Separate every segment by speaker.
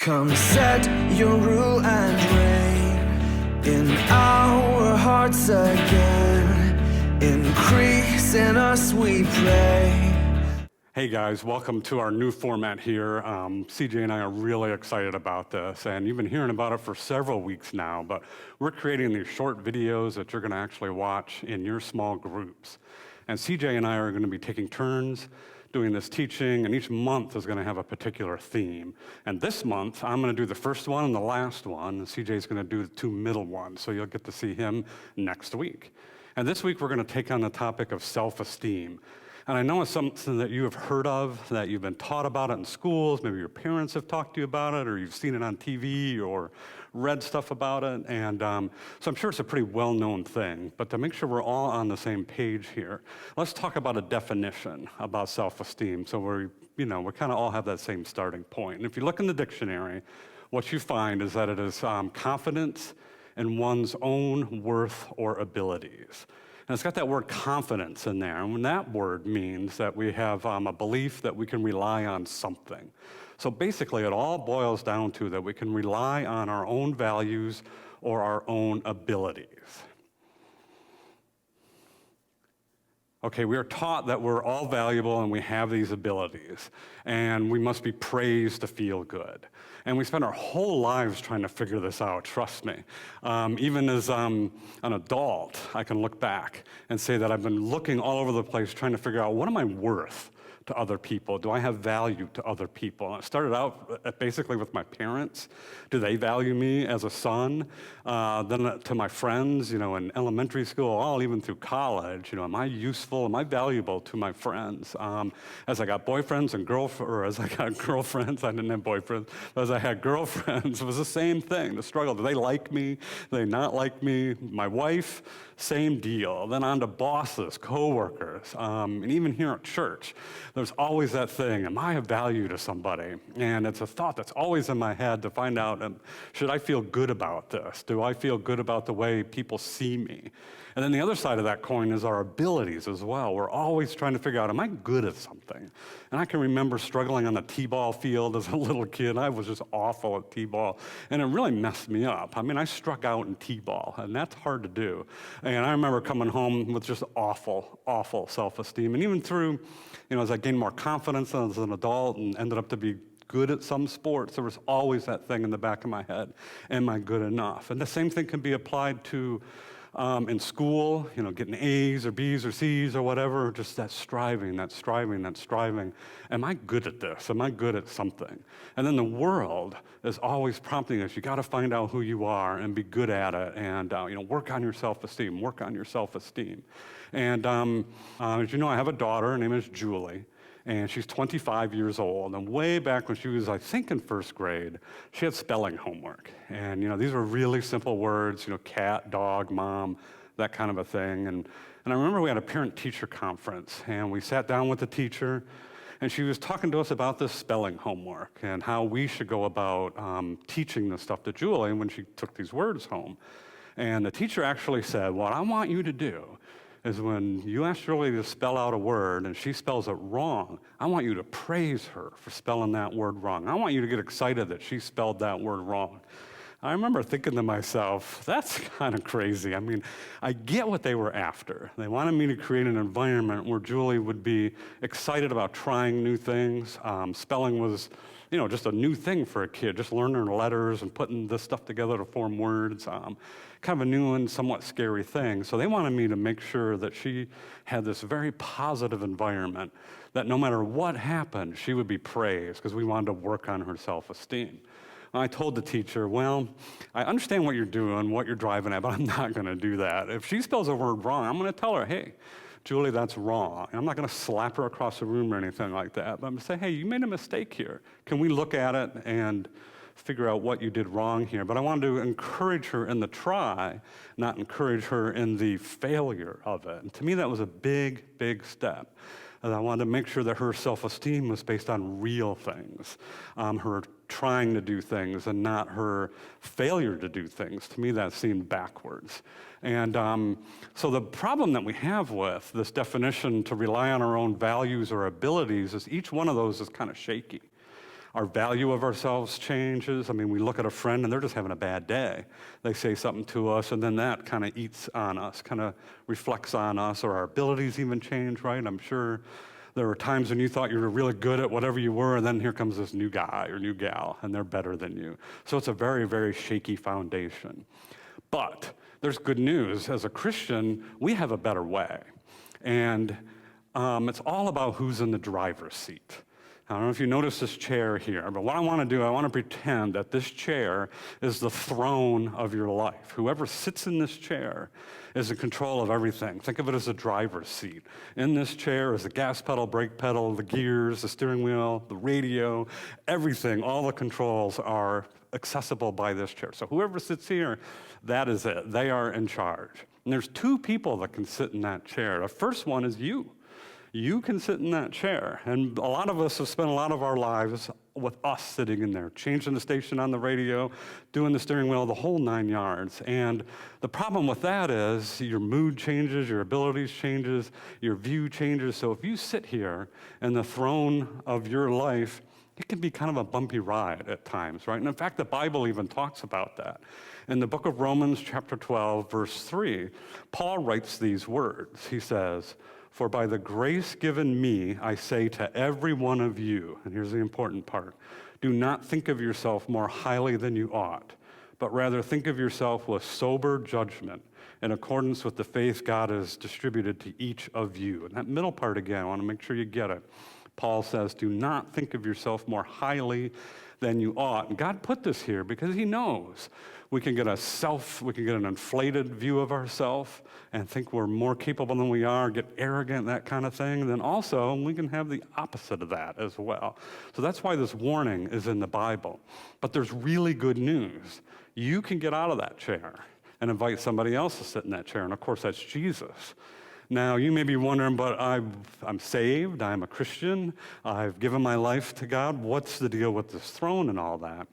Speaker 1: Come set your rule and reign in our hearts again. Increase in us, we pray.
Speaker 2: Hey guys, welcome to our new format here. CJ and I are really excited about this, and you've been hearing about it for several weeks now, but we're creating these short videos that you're gonna actually watch in your small groups. And CJ and I are gonna be taking turns doing this teaching, and each month is gonna have a particular theme. And this month, I'm gonna do the first one and the last one, and CJ's gonna do the two middle ones, so you'll get to see him next week. And this week, we're gonna take on the topic of self-esteem. And I know it's something that you have heard of, that you've been taught about it in schools, maybe your parents have talked to you about it, or you've seen it on TV, or read stuff about it, and so I'm sure it's a pretty well-known thing, but to make sure we're all on the same page here, let's talk about a definition about self-esteem, so we kind of all have that same starting point. And if you look in the dictionary, what you find is that it is confidence in one's own worth or abilities. And it's got that word confidence in there, and that word means that we have a belief that we can rely on something. So basically, it all boils down to that we can rely on our own values or our own abilities. Okay, we are taught that we're all valuable and we have these abilities, and we must be praised to feel good. And we spend our whole lives trying to figure this out, trust me. Even as an adult, I can look back and say that I've been looking all over the place trying to figure out, what am I worth to other people? Do I have value to other people? And it started out basically with my parents. Do they value me as a son? Then to my friends, in elementary school, all even through college, am I useful? Am I valuable to my friends? As I got boyfriends and as I got girlfriends, I didn't have boyfriends, but as I had girlfriends, it was the same thing, the struggle. Do they like me? Do they not like me? My wife, same deal. Then on to bosses, coworkers, and even here at church, there's always that thing, am I of value to somebody? And it's a thought that's always in my head to find out, should I feel good about this? Do I feel good about the way people see me? And then the other side of that coin is our abilities as well. We're always trying to figure out, am I good at something? And I can remember struggling on the t-ball field as a little kid. I was just awful at t-ball, and it really messed me up. I mean, I struck out in t-ball, and that's hard to do. And I remember coming home with just awful, awful self-esteem. And even through, as I gained more confidence as an adult and ended up to be good at some sports, there was always that thing in the back of my head, am I good enough? And the same thing can be applied to in school, getting A's or B's or C's or whatever, just that striving. Am I good at this? Am I good at something? And then the world is always prompting us, you got to find out who you are and be good at it, and work on your self-esteem, And as you know, I have a daughter, her name is Julie, and she's 25 years old. And way back when she was, I think, in first grade, she had spelling homework. And these were really simple words, cat, dog, mom, that kind of a thing. And I remember we had a parent-teacher conference, and we sat down with the teacher, and she was talking to us about this spelling homework and how we should go about teaching this stuff to Julie when she took these words home. And the teacher actually said, what I want you to do is when you ask Julie to spell out a word and she spells it wrong, I want you to praise her for spelling that word wrong. I want you to get excited that she spelled that word wrong. I remember thinking to myself, that's kind of crazy. I mean, I get what they were after. They wanted me to create an environment where Julie would be excited about trying new things. Spelling was, just a new thing for a kid, just learning letters and putting this stuff together to form words. Kind of a new and somewhat scary thing. So they wanted me to make sure that she had this very positive environment, that no matter what happened, she would be praised, because we wanted to work on her self-esteem. I told the teacher, well, I understand what you're doing, what you're driving at, but I'm not going to do that. If she spells a word wrong, I'm going to tell her, hey, Julie, that's wrong. And I'm not going to slap her across the room or anything like that, but I'm going to say, hey, you made a mistake here. Can we look at it and figure out what you did wrong here? But I wanted to encourage her in the try, not encourage her in the failure of it. And to me, that was a big, big step. And I wanted to make sure that her self-esteem was based on real things, her trying to do things and not her failure to do things. To me, that seemed backwards. And so the problem that we have with this definition to rely on our own values or abilities is each one of those is kind of shaky. Our value of ourselves changes. I mean, we look at a friend and they're just having a bad day. They say something to us, and then that kind of eats on us, kind of reflects on us, or our abilities even change, right? I'm sure there were times when you thought you were really good at whatever you were, and then here comes this new guy or new gal, and they're better than you. So it's a very, very shaky foundation. But there's good news. As a Christian, we have a better way. And it's all about who's in the driver's seat. I don't know if you notice this chair here, but what I want to do, I want to pretend that this chair is the throne of your life. Whoever sits in this chair is in control of everything. Think of it as a driver's seat. In this chair is the gas pedal, brake pedal, the gears, the steering wheel, the radio, everything, all the controls are accessible by this chair. So whoever sits here, that is it. They are in charge. And there's two people that can sit in that chair. The first one is you. You can sit in that chair. And a lot of us have spent a lot of our lives with us sitting in there, changing the station on the radio, doing the steering wheel, the whole 9 yards. And the problem with that is your mood changes, your abilities changes, your view changes. So if you sit here in the throne of your life, it can be kind of a bumpy ride at times, right? And in fact, the Bible even talks about that. In the book of Romans, chapter 12, verse 3, Paul writes these words. He says, "For by the grace given me, I say to every one of you," and here's the important part, "do not think of yourself more highly than you ought, but rather think of yourself with sober judgment in accordance with the faith God has distributed to each of you." And that middle part again, I want to make sure you get it. Paul says, do not think of yourself more highly than you ought. And God put this here because he knows we can get an inflated view of ourselves and think we're more capable than we are, get arrogant, that kind of thing. And then also, we can have the opposite of that as well. So that's why this warning is in the Bible. But there's really good news. You can get out of that chair and invite somebody else to sit in that chair. And of course, that's Jesus. Now, you may be wondering, but I'm saved, I'm a Christian, I've given my life to God. What's the deal with this throne and all that?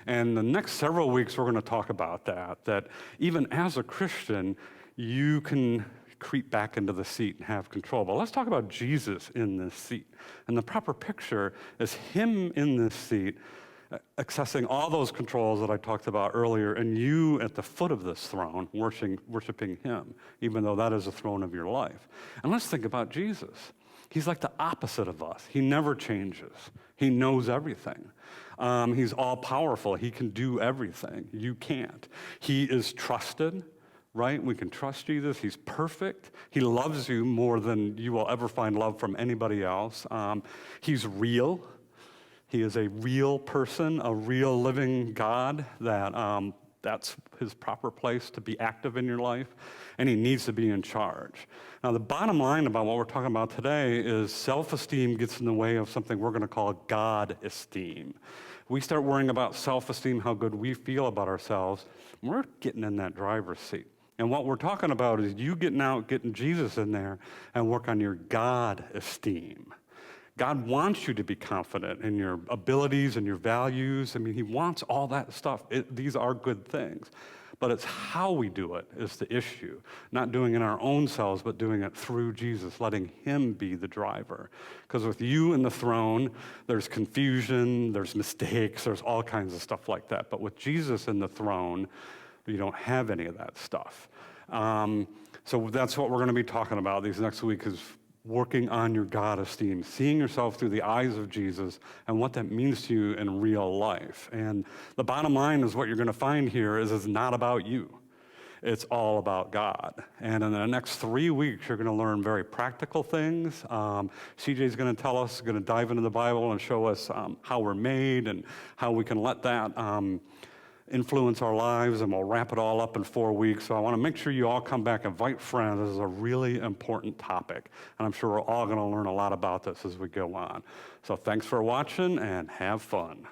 Speaker 2: And the next several weeks, we're going to talk about that even as a Christian, you can creep back into the seat and have control. But let's talk about Jesus in this seat. And the proper picture is him in this seat, accessing all those controls that I talked about earlier, and you at the foot of this throne, worshiping him, even though that is the throne of your life. And let's think about Jesus. He's like the opposite of us. He never changes. He knows everything. He's all-powerful. He can do everything. You can't. He is trusted, right? We can trust Jesus. He's perfect. He loves you more than you will ever find love from anybody else. He's real. He is a real person, a real living God that's his proper place to be active in your life, and he needs to be in charge. Now, the bottom line about what we're talking about today is self-esteem gets in the way of something we're going to call God-esteem. We start worrying about self-esteem, how good we feel about ourselves, we're getting in that driver's seat. And what we're talking about is you getting Jesus in there and work on your God-esteem. God wants you to be confident in your abilities and your values. I mean, he wants all that stuff. These are good things. But it's how we do it is the issue. Not doing it in our own selves, but doing it through Jesus, letting him be the driver. Because with you in the throne, there's confusion, there's mistakes, there's all kinds of stuff like that. But with Jesus in the throne, you don't have any of that stuff. So that's what we're going to be talking about these next week is working on your God esteem, seeing yourself through the eyes of Jesus and what that means to you in real life. And the bottom line is what you're going to find here is it's not about you. It's all about God. And in the next 3 weeks, you're going to learn very practical things. CJ's going to tell us, going to dive into the Bible and show us how we're made and how we can let that influence our lives, and we'll wrap it all up in 4 weeks. So I want to make sure you all come back, invite friends. This is a really important topic, and I'm sure we're all going to learn a lot about this as we go on. So thanks for watching, and have fun.